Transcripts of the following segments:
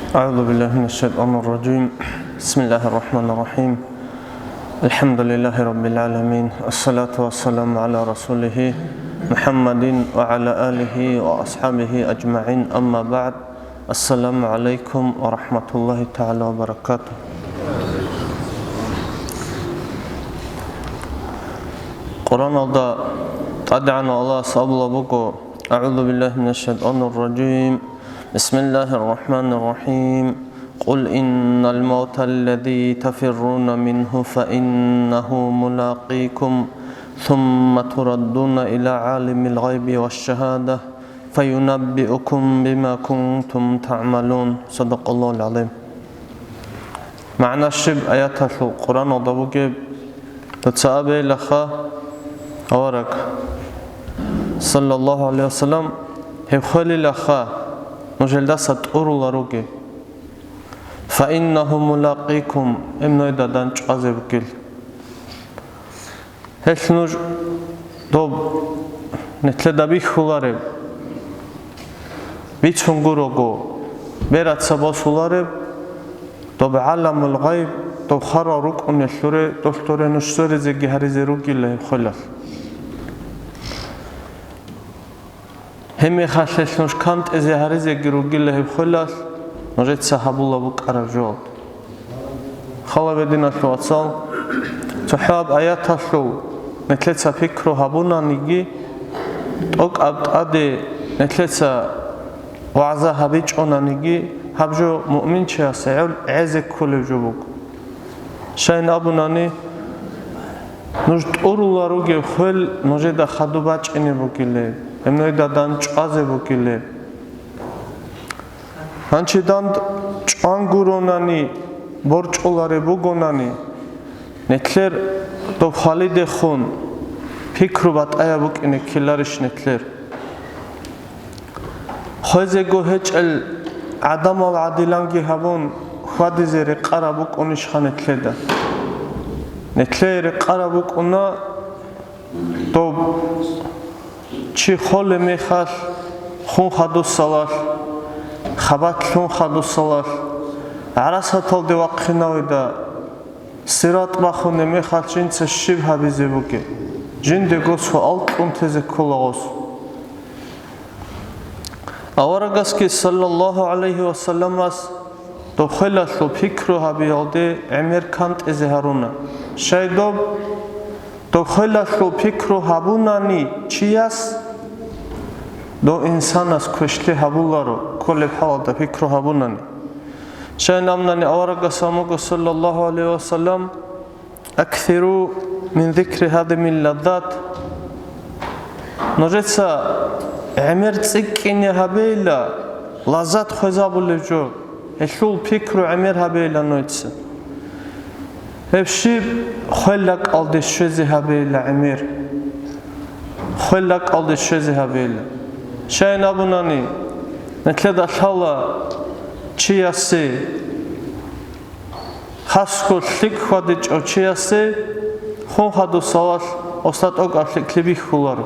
أعوذ بالله من الشيطان الرجيم. بسم الله الرحمن الرحيم. الحمد لله رب العالمين. الصلاة والسلام على رسوله محمد وعلى آله وأصحابه أجمعين. أما بعد. السلام عليكم ورحمة الله تعالى وبركاته. قرآن الله تدعنا الله صبلا بكو. أعوذ بالله من الشيطان الرجيم. بسم الله الرحمن الرحيم. قل إن الموت الذي تفرون منه فإنه ملاقيكم ثم تردون إلى عالم الغيب والشهادة فينبئكم بما كنتم تعملون. صدق الله العظيم. معنى الشب آيات القرآن وضبوك تتسابي لخا أورك صلى الله عليه وسلم هخلي لخا نجلدا ستورولاروكي فإنه ملاقيكم إمنويدا دانش عزبكيل هشنوج دوب نتلدا بيخولارب بيتشنغوروغو بيرات سباسولارب دوب عالم الغيب دوب خارا روك ونشوري دوستوري نشوري زيگي هريزي روكي الله خلاص همي خاشش نوش كانت ازي هريزي گروگي الله خلاص نجد صحابولا بوك عرجول خلا بدينا شو اتصال تحاب آيات شو نتلتسا فكرو هابونا نيجي توك ادي نتلتسا وعزا هبيج اونا نيجي هبجو مؤمن چه سعول عزك كل جوبوك شاين ابوناني نجد اورولا روگي خل نجد خدو باچ اني بوكيله امنويدا دانچ ازي بوكيله هانچدان چانگوروناني борчоларе бугонани нетлер доб халиде хун фикрубат аябукине килариш нетлер хозего хечл адамал адиланги хабун хадизере қарабук ониш ханетледа нетлере қарабук она доб чи холе мехал хун хадус салаш خبات لون خدو صلاح عرسها طول دي وقخنا ويدا سيرات باخوني ميخال جين تشيب هابيزي بوكي جين دي غوص وقلت انتزي كل غوص أورغاسكي صلى الله عليه وسلم دو خلاص لو فكرو هابي هالدي عمير كانت ازهارونا شاي دو خلاص لو فكرو هابوناني چياس دو انسان از کشلی هبولارو کل حال دا فکر هبونانی شاید نامنانی آورگا ساموگو صلی الله علیه وسلم اکثرو من ذکر هدم اللذات نجدسا عمر تسکینی هبیلا لذات خوزابولی جو اشول فکرو عمر هبیلا نویتسا هفشیب خلق aldı شوزی هبیلا عمر خلق aldı شوزی هبیلا شاين أبوناني نتلد أشهلا چياسي خاسكو شليك خادج أو چياسي خون خادو سواش أستاد أوك أشليك لبي خولارو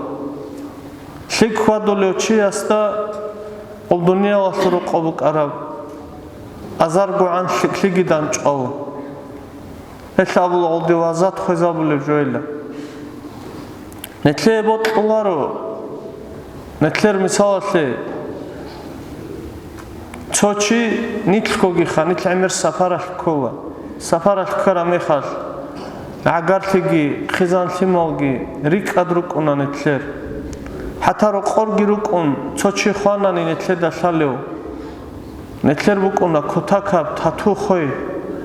شليك خادو لو چياستا الدنيا وشروق أبوك عرب أزارگو عن شليك لگي دانچ أو هش أبول أولدي وازات خوزابو لبجويلا نتلي بوت أولارو نتلر مثالشي چوچي نيتلكوغي خا نيتل عمر سفارش كولا سفارش كرا ميخاش عقارتيغي خزانتي مالغي ريك ادروك انا نتلر حتى رو قرغي روكون چوچي خواناني نتلر داشاليو نتلر بوكونا كوتاكاب تاتو خوي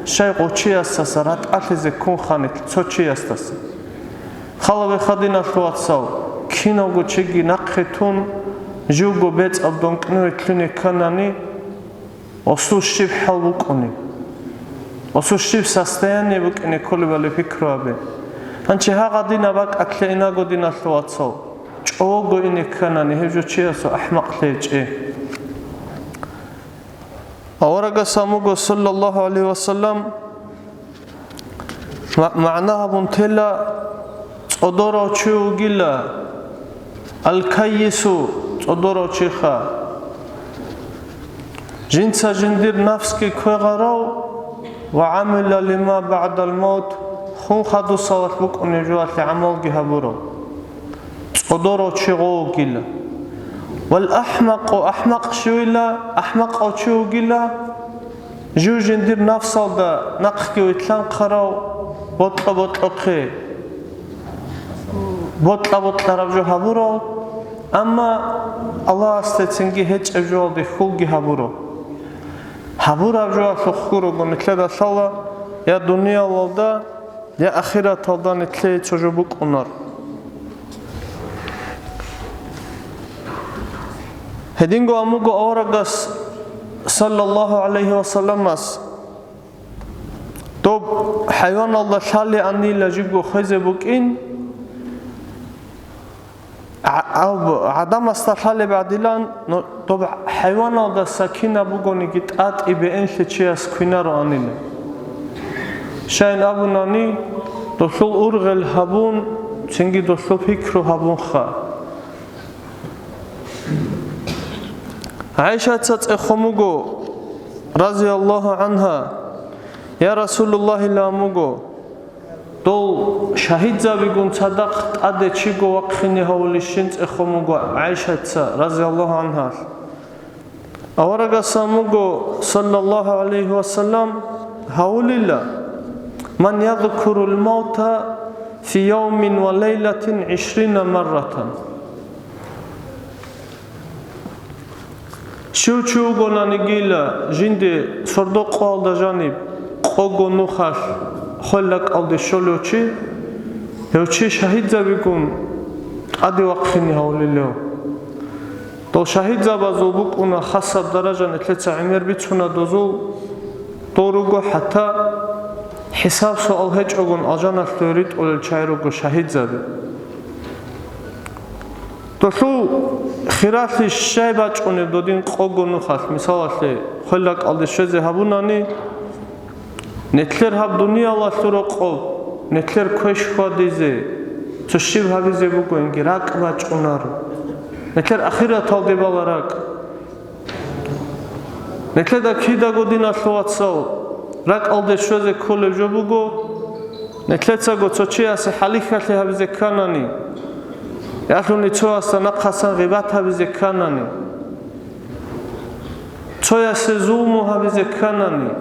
شاي قوچي استاسرات اتلزي كون خانت چوچي استاس خالا بخدينا شواتساو киного чеги нақхетун жуго бец абдонкнуе тлуне канани осушив халбукони осушив состояние букне колбали фикробе анче хагадина бак аклена година шлуатсо чого ине канани хежо чиасо ахмақ лече аворага самуго саллаллаху алейхи вассалам معناها بنتلا صدورو چوگیلا الکیسو صدورو چیخا Жинца жиндир нафски квегарау ва амила лима ба'дал маут хун хаду салат букуни жуати амалги хабурау. Цодоро чигоу гила. Вал ахмақу ахмақ шуила ахмақ очу гила. Жу жиндир нафсалда нақки уитлан қарау ботла ботлақи. Ботла рабжу хабурау. Амма Аллах астецинги хеч авжуалди хулги хабурау. Хабур авжуал хухуру гунитледа сала я дуния валда я ахират алда нитле чожубук унар. Хединго амуго аварагас саллаллаху алейхи ва салламас тоб хайван алда шали анни лажигу хизе букин عدم استحلال بعدلان طبع حيوان هذا سكينة بقولي قطعت إبين شيء سكينة رانيله شاين أبو ناني دخل أرغل هبون تنجي دخل فكر هبون خا عائشة تأخمجو رضي الله عنها يا رسول الله لا مجو دول شهيد زابيقون صدق أدى تشيقو وقخيني هولي شنت إخوموغو عائشة رضي الله عنها أورغا ساموغو صلى الله عليه وسلم هولي الله من يذكر الموت في يوم وليلة 20 مرة شو نانيجيلا جندي صردوق والدا جانب قوغو نوخاش خلق алды шолочи ёчи шаҳид забикун ади вақхини ҳавлилео то шаҳид забазу букуна хасаб даража нетлеца имер бицуна дозу торуго хата ҳисаб суол ҳеҷ огун ажанаш дорид олил чайруго шаҳид заби то шу хирасли шай бачуни додин қогуну хас мисаласли хлақ алды шезе ҳабунани Нетлер хаб дуния ластуро қоб, нетлер көш ходизе, цушиб хабизе букоинги рак бачунару. Нетлер ахират алди баларак. Нетлер да кида година слуатсал, рак алди шозе коле жобуго, нетлер цаго цочи асе халихатли хабизе канани. Яхлуни цо аса нақасан ғибат хабизе канани. Цо ясе зулму хабизе канани.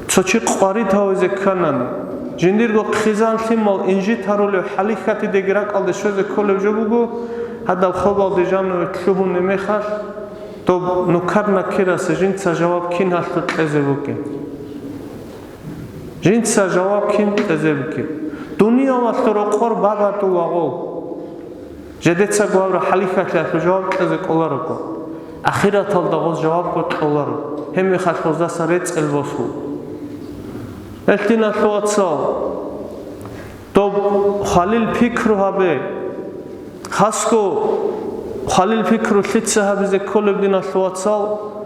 Цочи қвари тавизе канани жиндирго қизан симол инжи таруле халихати дегирак алде шозе коле жобуго хадал хоб алде жану тлуху немехаш то нукар накирас жинца жаваб кин хасту тлезе буки жинца жаваб кин тлезе буки дуния ластуро қор бабату лагол жедеца гуавра халихати хасту жаваб тлезе коларуко ахират алда гоз жаваб го тлолару хеми хаш гоздаса рец элбосу Элтина слуатсал, то халил фикру хабе, хаско халил фикру литсе хабизе колебдина слуатсал,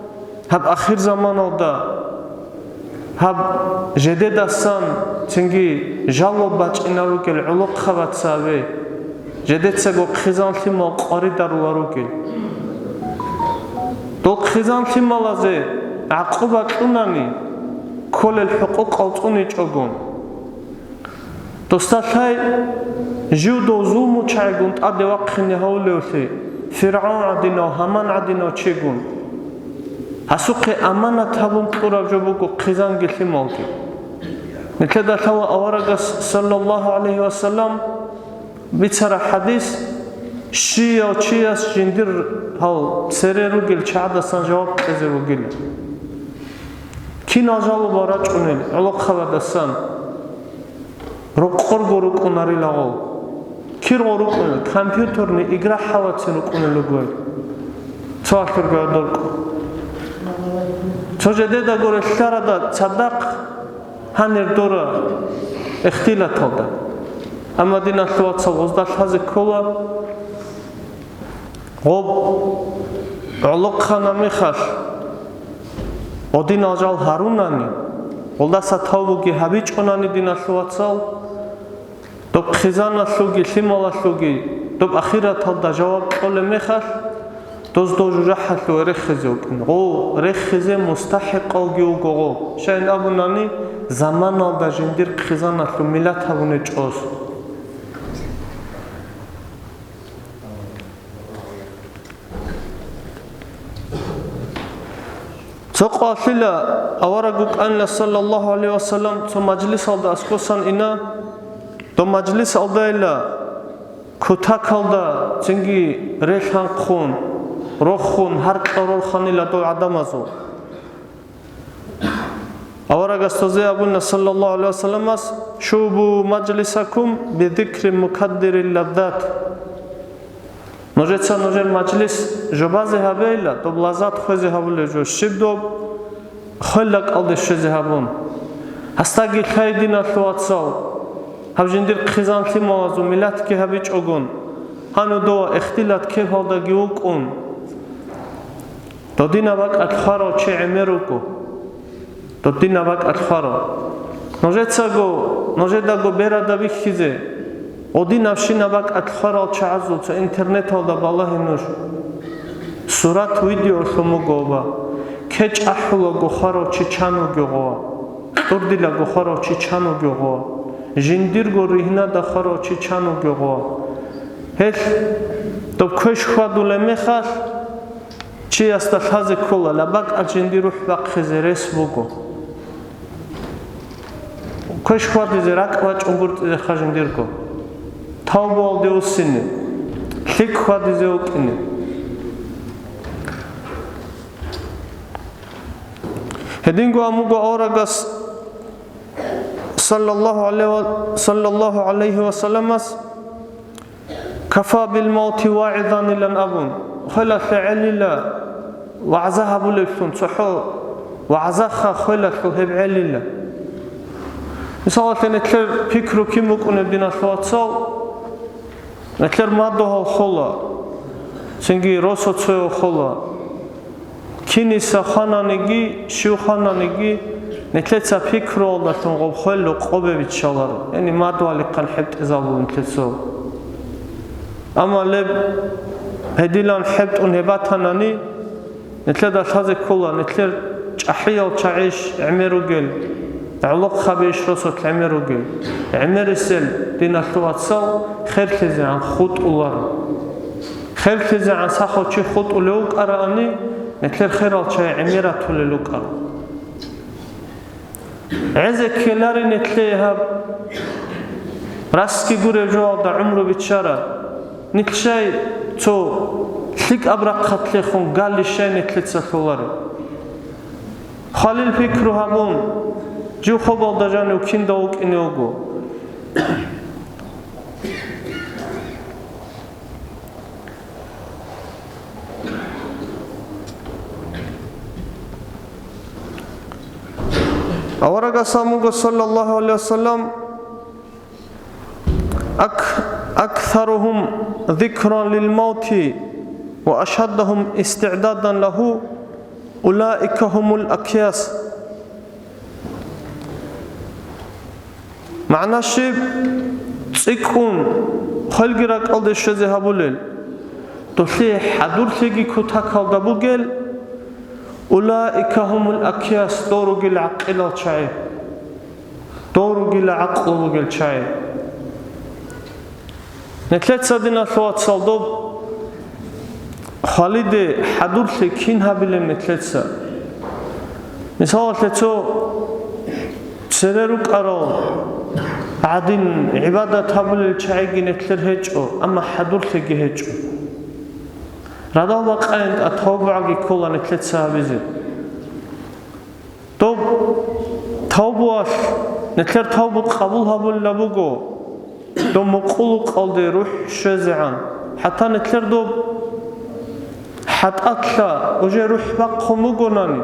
хаб ахир заман алда, хаб жедедасан цинги жало бачинару кел улуқ хаватсаве, жедетсего қизан лимал қари дарулару кел. То қизан лималазе ақуба кунани, كل الحقوق أوطني تجون تستطيع جودو زومو تشايجون تأدي وقخني هولوثي فرعون عدنا همان عدنا تشيجون هسوق أمانة تابون كورا جبوكو قيزان قلت مالكي نكذا توا أورغس صلى الله عليه وسلم بيتسرى حديث شيا وشياس جندر هاو سريرو قل شعدا سنجواب تزيرو قل كين أجالو باراج أنيل علق خبردستان رقور غروق أناري لاغو كير غروق أنيل كمبيوترني إجرا حواتين أنيل لغوي تواكر قادرك تجدد أقول الشارع تصدق هنر دورا اختلاط هذا أما دينا ثوات سوغزداش هذا كولا غوب علق خانا ميخاش Один ажал харунани, олда сатавуги хабич онани динашуватсал, доб хизана шуги, лимала шуги, доб ахират алда жаваб коле мехаш, دوز جحلو رخزو غو رخزه مستحق اوگیو گو شاید ابونانی زمان دا جندیر خزانه لو ملت هونه چوس تقاتل اورغوك ان صلى الله عليه وسلم تو مجلس الد اسكوسان انا تو مجلس الدايلا كوتاكالدا تنگي ريخان خون روخون هر قرار خانيلا تو ادمازو اورغستوزي ابونا صلى الله عليه وسلم شوبو مجلسكم بذكر مقدر اللذات نوجتسا نوجر مجلس جبازي هابيلا تو بلازات خوزي هابولي جو شبدو خلق алды شوزي هابون هستاگي خايدينا ثواتسال هاوجندير خزانتي موازو ملات كي هابيچ اوگون هانو دو اختلاط كيف هالدا گيوكون تو دينا باك اتخارو چه عمروكو تو دينا باك اتخارو نوجتسا گو نوجدا گو بيرا دا بيخيزي один авшина бак атхарал чаазу ца интернет алда баллахи нуш сурат видео шумугова кеч ахула гохаро чичану гого турдила гохаро чичану гого жиндир го рихна да харо чичану гого хеш то кош хадуле мехас чи аста хазе кола лабак аджиндиру бак хизерес буго кош хаде рак вач угурт хажиндирко Tavbol diyorsunni, lik hadize okini. Hedingo amugo oragas sallallahu aleyhi ve sellemas kafa bil mauti wa'izan ilan abun. Khala fi'alila wa'azaha bulifun suhu wa'azakha khala heb'alila. Mesela netler fikru kimuk unedina şuatsal netler maddoha xola sengi roso tsoyo xola kinisa xananigi shu xananigi netletsa fikru oldatun qob xollo qobevit shalar yani madwali qalhibt izabu netletso ama leb hedilan hibt un hebatanani netleda shaze kola netler chahiyal chaish amerugel تعلق خبيش رسول عمروجي عمر السل دين الثواتسال خيركزي عن خط الله خيركزي عن ساخو شي خط لوك أراني نتلر خيرال شي عميرة لوك أرا عزك كلاري نتليها راسكي غوري جوال دا عمرو بيتشارا نتلشاي تو تلك أبرا قتليخون قال لي شي نتلتسا ثولاري خليل فكرو هابون جو خبال دجانو كين دوك إنيوغو أورغا ساموغو صلى الله عليه وسلم أكثرهم ذكرا للموت وأشهدهم استعدادا له أولئك هم الأكياس معنى شيء تكون خلقرك ألد الشيء هبولل تلي حدور تيجي كتاكال دبوجل أولئك هم الأكياس دورجل عقل الشيء دورجل عقل وجل شيء نتلت سدنا ثوات صلدوب خالد حدور تكين هبلم نتلت سا مثال تلتو سررك أرو عادين عبادة هبل الشعيق نتلر هجو أما حضور ثقي هجو رضا وقعند أتوبعك كولا نتلت سابزي توب توبواش نتلر توبك قبول هبل لبوغو دو مقولو قلدي روح شزعان حتى نتلر دوب حت أطلع وجه روح بقو مغناني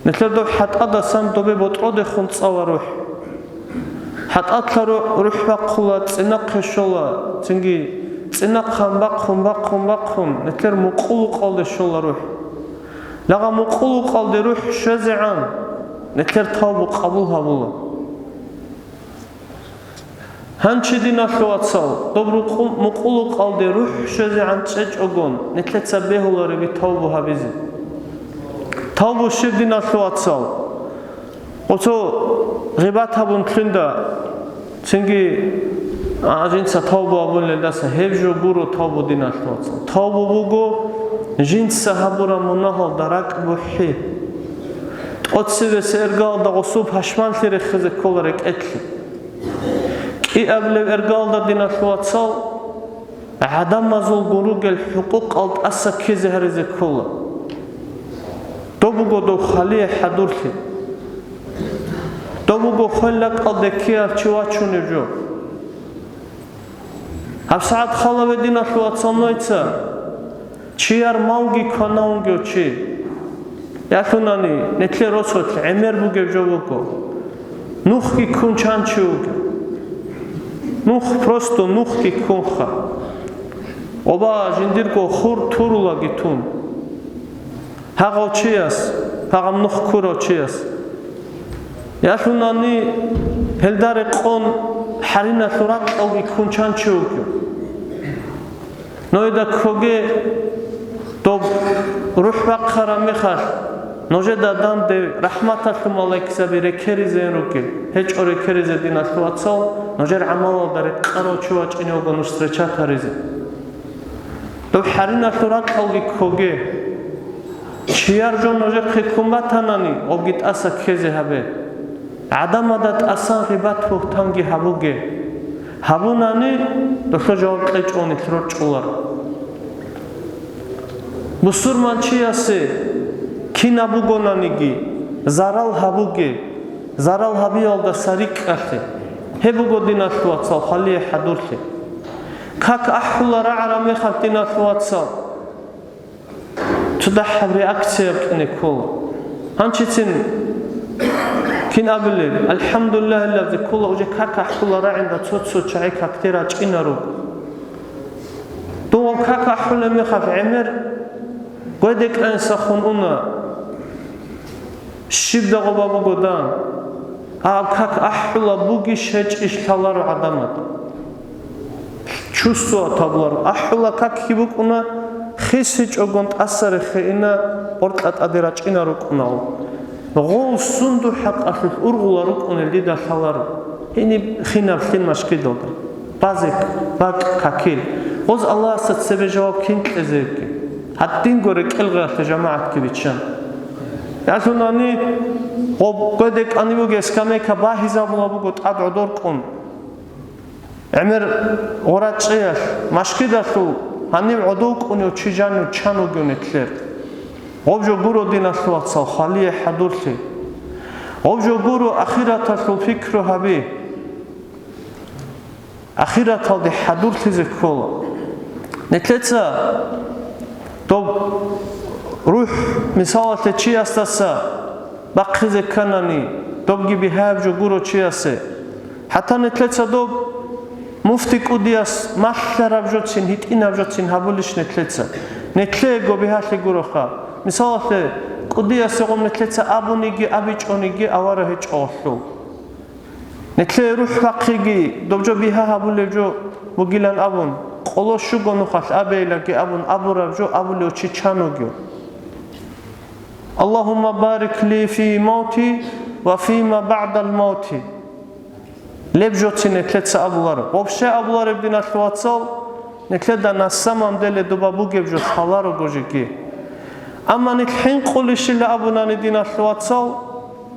نتلر دوب حت أدسان دوبي بطرود خونت صوى روح حت أطلع روح بقولا تنق شولا تنجي تنق بقهم نتلر مقولو قلدي شولا روح لغا مقولو قلدي روح شزعان نتلر توبو قبول هبولا Hanči dinahluatsal, dobru muqulu qaldi ruh şözi ançeç ogon, netletsa behulari vi tavbu habizi. Tavbu şir dinahluatsal. Oto ghibat habun tlinda, çünkü ajinsa tavbu abun lendasa hevjo guru tavbu dinahluatsal. Tavbu bugo jinsa habura munahal darak buhi. Otsives ergal da osub hashman tere khize kolarek etli. Ki evlev ergal da dinahluatsal, adam mazul guru gel hukuk alt asa keze herize kola. Dobugo do khaliye hadurli. Dobugo khallak aldekiya çuvaçunu jo. Absaat khala ve dinahluatsal noitsa, çiyar maugi kanaungyo çi. Yatunani netle rosotli emer buge jovuko. Nuh ki kunchanchiuge. Nuh prosto nuh ki kuncha. Oba jindirko khur turula gitun. Hago chias, hagam nuh kuro chias. Yatunani heldare qon harina thurak ogi kunchanchiuge. Noida koge dob ruh vaqara mikhar. Noje dadan de rahmatatlu malaikisa bire kerize ruke. Hech ore kerize dinahluatsal, nojer amalo dare qaro chuach inogo nustrecha tarize. Dob harina thurak ogi koge. Chiar jo noje khikumbatanani ogit asa keze habe. Adamadat asan ghibat fuhtangi habuge. Habunani dohlo jawab qechoni thror chular. Musurman chiyase kina bugonanigi zaral habuge zaral habi alda sarik ate hebugo dinahluatsal khaliye hadurli kak ahula ra'ara mekhat dinahluatsal tudahab reaksiya kine kol hanchitin kin abile alhamdulillah allazi kula uje kak ahula ra'inda tsotso chai kaktera chinaru do kak ahula mekhat emer Godek ensakhun una shibda gobabu godan kak ahula bugi shech ishtalar adamat chusto tablar ahula kak hibuk una khishich ogont asar khina portlat adirach inaruk unao gol sundu haq akhil urgularuk uneldi da khalar ini khina fin mashkidod bazik bak kakil oz Allah sat sebe jawab kin ezeki Haddin gore kelgahte jamaat kibichan. Yatunani godek anibu geskame ka bahiza bulabu got adodor kun. Emir oratçıya maşkidatu hani oduk onu çijanu çanu gönetler. Objo guru dinahluatsal khaliye hadurli. Objo guru akhiratul fikru habi. Akhiratul di hadurli zekola. Netletsa Dob ruh misalte chiyastasa baqize kanani dob gibi havjo guro chiyase hatta netletsa dob mufti kudias mahlarabjotsin hitinabjotsin habulish netletsa netle go bihali guroxa misalte kudias gom netletsa abunigi abichonigi awara hechollu netle ruh baqigi dobjo biha habulevjo mugilan abun Qoloshu gonukhas abeylaki abun aburabjo abulochi chanogyo. Allahumma barik li fi mauti wa fi ma ba'da al-mauti. Lebjotsi netletsa abular. Obshe abular dinahluatsal netleda nasamam dele dubabu gebjo khalaro gojiki. Amma nethin qulishila abunani dinahluatsal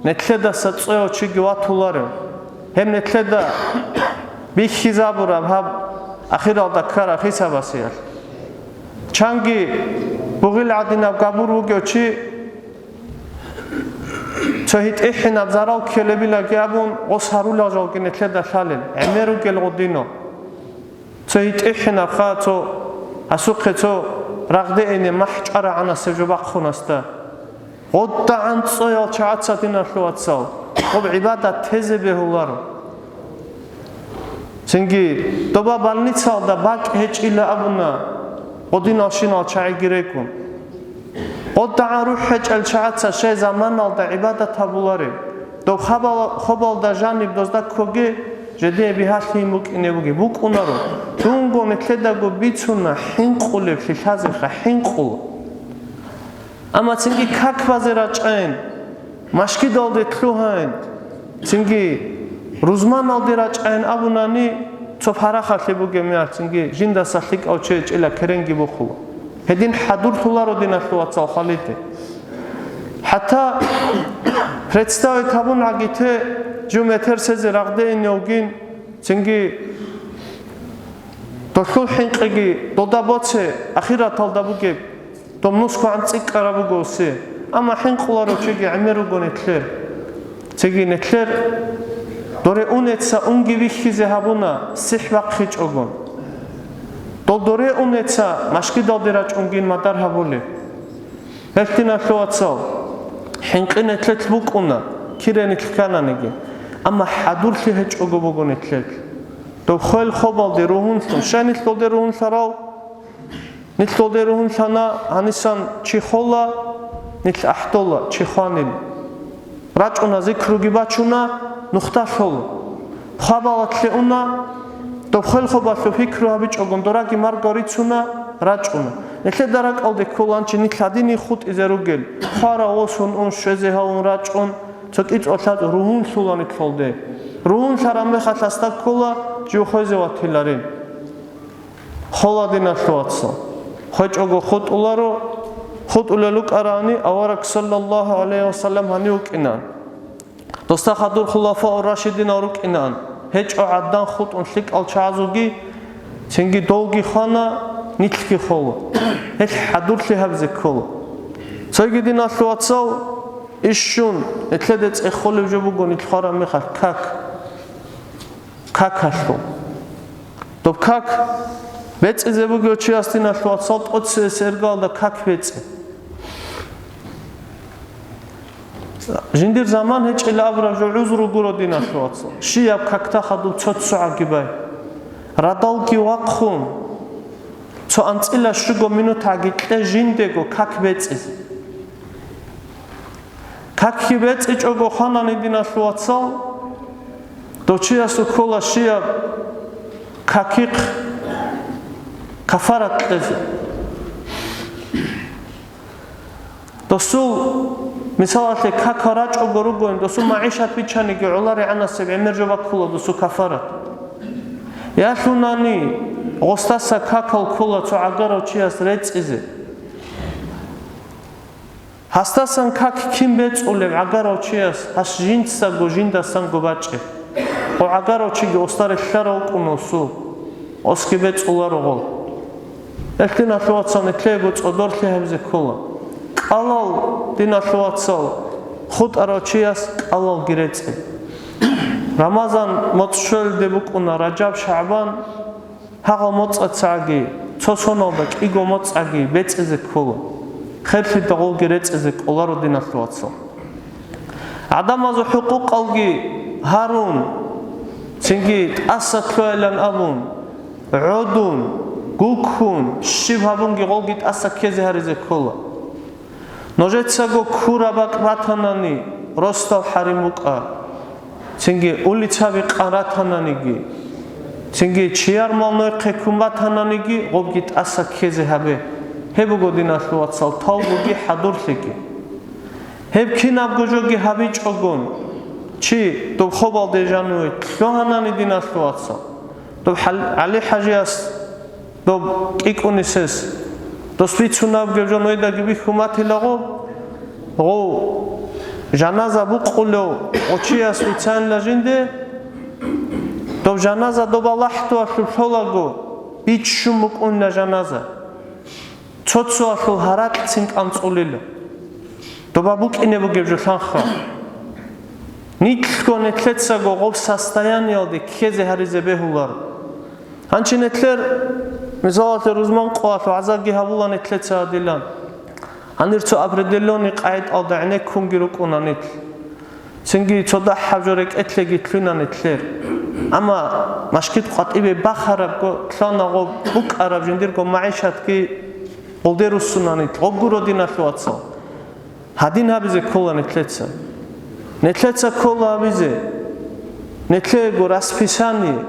netleda satsoyo chigwatulare. Hem netleda bikhizabura hab Akhiral da kara hisabasiyal. Changi bugil adina gaburu göçi Çahit ihna zaral kelebila gabun osharula joginetle da halil. Emeru gel godino. Çahit ihna khato asuqeto ragde ene mahcara ana sejuba khunasta. Godda an tsoyal chaatsatina hluatsal. Ob ibadat teze behular. Çünkü doba balnitsalda bak hiç illa abuna odin aşina çay girekun. O da ruh hiç el çaatsa şey zaman alda ibadet tabuları. Do xabal da janib dozda kogi ჟედეები ჰალი მუკინებუგი ბუკუნარო დუნგონე თედაგო ბიცუნა ჰინყულებში ხაზიხა ჰინყულ ამა ცინგი ქაქბაზე რაჭენ მაშკი დალდე თლუჰან ცინგი რუზმანალდე რაჭენ აბუნანი ცოფარახალებუგი მეარ ცინგი ჟინდასახი კავჩე ჭილა ქერენგი ბუხულ ჰედინ ჰადურთულარო დინახლუაცა ხალიტე ჰათა представить табун агите ჟუმეთერ სეზე რაღდეინოგინ ცინგი დოქულ ჰინყიგი დოდაბოცე ახირათალდაბუგი დომნუსკან წიკარაბუგოსი ამა ჰინყულარო ჩიგი ამერუგონეთლერ ციგი ნეთლერ დორე უნეცა უნგივიხიზე ჰაბუნა სიჰვაყი ჭოგონ დორე უნეცა მაშკი დალდერა ჭუნგინ მადარ ჰაბული ერთინა შოაცო ჰინყინეთლეთ ბუკუნა ქირენით ქანანიგი ამა ჰადურში ჰეჭოგობოგონეთლეთ დო ხოლ ხობალდე რუჰუნსო შენით დოლდე რუჰუნსარავ ნით დოლდე რუჰუნსანა ანისან ჩიხოლა ნით აჰტოლა ჩიხანიმ რაჭუნა ზიქრუგი ბაჩუნა ნუხტაშოლ ხაბალათლე უნა დო ხოლ ხობასო ფიქრო აბიჭოგონ დორაგი მარგორიცუნა რაჭუნა ნეთლე დარაკალდე ქოლანჩი ნით ადინი ხუტი ზერუგელ ხარა ოსუნ ონ შეზე ჰაუნ რაჭუნ ცოტიწოთად რუჰუნ სულანი თოლდე რუჰუნ სარამე ხათასტა ქოლა ჯუხოზე ვათილარინ ხოლადინა შოაცო ხოჭოგო ხუტულარო ხუტულელუ ყარანი ავარაკ სალლალლაჰუ ალეიჰი ვასალამ ჰანი უკინან დოსთა ხადურ ხულაფა რაშიდინა უკინან ჰეჭო ადან ხუტუნ შიკალ ჩაზუგი ცინგი დოლგი ხანა ნიტლი ხოლო ეს ჰადურში ჰაბზე ხოლო ცოგიდინა შოაცო იშუნ ეთლედე წეხოლე ჯობუგონი ხარა მეხარ ქაქაშო დო ქაქ ბეწეზე ბუგოჩი ასტინა შოაცო ტოცე სერგალ და ქაქ ბეწე ჟინდირ ზამან ჰეჭილა აბრაჟო უზრუ გუროდინა შოაცო შია ქაქთა ხადუ ცოცაგიბაი რადალკი ვაყხუნ ცო ანწილა შუგო მინუთაგი ყე ჟინდეგო ქაქ ბეწეს ქაქი ბეწე ჭოგო ხანანი დინა შოაცო დოჩიასო ქოლა შია ქაქიყ კაფარატ ყეზე დოსუ მისალათე ქაქარა ჭოგო როგოენ დოსუ მაიშათ ბიჩანიგი ულარი ანასები ემერჯობა ქულა დოსუ კაფარატ იაშუნანი ოსტასა ქაქალ ქულა ცო აგარო ჩიას რეწიზე ჰასტასან ქაქ ქიმ ბეწულე აგარო ჩიას ჰას ჟინცსა გოჟინდასან გობაჭე ო აგარო ჩიგი ოსტარე შარა უკუნოსუ ოსკი ბეწულარო ერთინა შოაცან ეთლეგო წოდორლე ჰემზე ქოლა ყალალ დინა შოაცალ ხუტარო ჩიას ყალალ გირეწე რამაზან მოწშელ დებუკუნა რაჯაბ შაბან ჰაღა მოწაცაგი ცოცონობა ჭიგო მოწაგი ბეწეზე ქოლა ხერხი და გოლგი რეწეზე ყოლარო დინა შოაცალ ადამაზო ჰუყუყალგი ჰარუნ ცინგი ტასათლოელან აბუნ უდუნ გუქუნ შივაბუნგი გოლგი ტასაქეზე ჰარიზე ქოლა ნოჟეცაგო ქურაბაკ ბათანანი როსტავ ჰარიმუკა ცინგი ულიცავი ყარათანანიგი ცინგი ჩიარმალნო ხეკუმბათანანიგი გოლგი ტასაქეზე ჰაბე ჰებუგოდინა შოაცალ თავგუგი ჰადურლიკი ჰებქინაბგოჟოგი ჰაბიჭოგონ ჩი დო ხობალდე ჟანუი ქოჰანანი დინა შოაცალ დო ალი ჰაჯიას დო კიკუნისეს დო სვიცუნაბ გეჟონოი და გიბი ხუმათილაღო ო ჟანაზა ბუყულო ოჩიას ვიცან ლაჟინდე დო ჟანაზა დო ბალაჰტუ აშულაგო ბიჩშუმ უკუნა ჟანაზა ცოცო აშულ ჰარაკ ცინკამწულილო დო ბაბუკინებუ გეჟო შანხა ნიკლგონე თლეცაგო ღობ სასტაიანიალდი ქეზე ჰარიზე ბეჰულარ ანჩინეთლერ მიზალათე რუზმან ყოათო აზაგი ჰაბულანე თლეცა ადილან ანირცო აბრედელონი ყაიტალდა ენი ქუნგი რუკუნანეთ ცინგი ცოდა ჰაჯორე კეთლეგი თლინანეთლერ ამა მაშკით ყატიბე ბახარაბგო თლანაღო ბუკარაბ ჟინდირგო მაიშატკი ოლდერუსუნანეთ ოგუროდინა შოაცო ჰადინაბიზე ქოლანე თლეცა ნეთლეცა ქოლა აბიზე Нетлего расписание.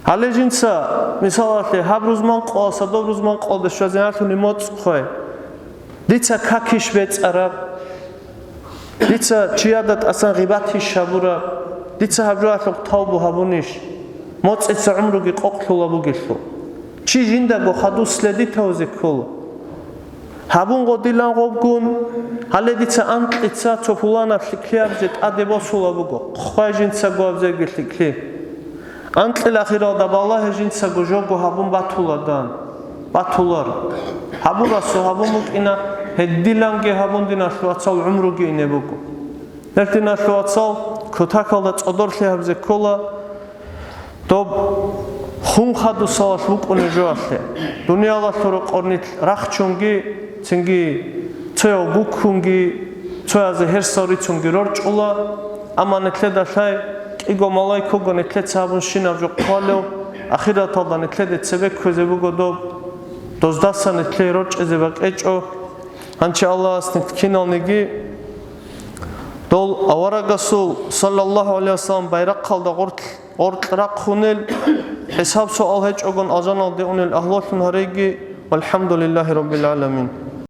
Алежинца, мисалахе, хабрузман қол, садоврузман қол, дешазинатуни моцхой. Дица какиш вецара. Дица чиядат асан ғибати шабура. Дица хабжуатлук таубу хабуниш. Моцеца умруги қоқлула бугишлу. Чи жинда го хаду следи таузи кулу. Хабун го дилан гобгун. Хале дица антлица цофулана фликлиабзет адебосула буго. Қхай жинца го абзеги фликли. Антлил ахира да баллахе жинца го жогу хабун батуладан. Батулар. Хабун расу хабун мукина хеддиланге хабун динашлу ацал умруги ине буго. Нертинашлу ацал кутакалда цодорли абзе кула. Доб хун хаду салаш вукуне жоахе. Дуниала торо қорнит рахчунги цинги цоя букхунги цоя зе херсари цунги рорчула ама нетледа шай иго малайко го нетлед сабун шинав жо қвалео ахира талда нетледе цебе көзе буго доб доздаса нетле рорч эзе бак эчо анче Аллах аснит киналниги дол аварагасул саллаллаху алейхи вассалам байрақ қалда غرق خونل حساب سؤال هيج أجن أجن الدين الأهلاك الهريجي والحمد لله رب العالمين.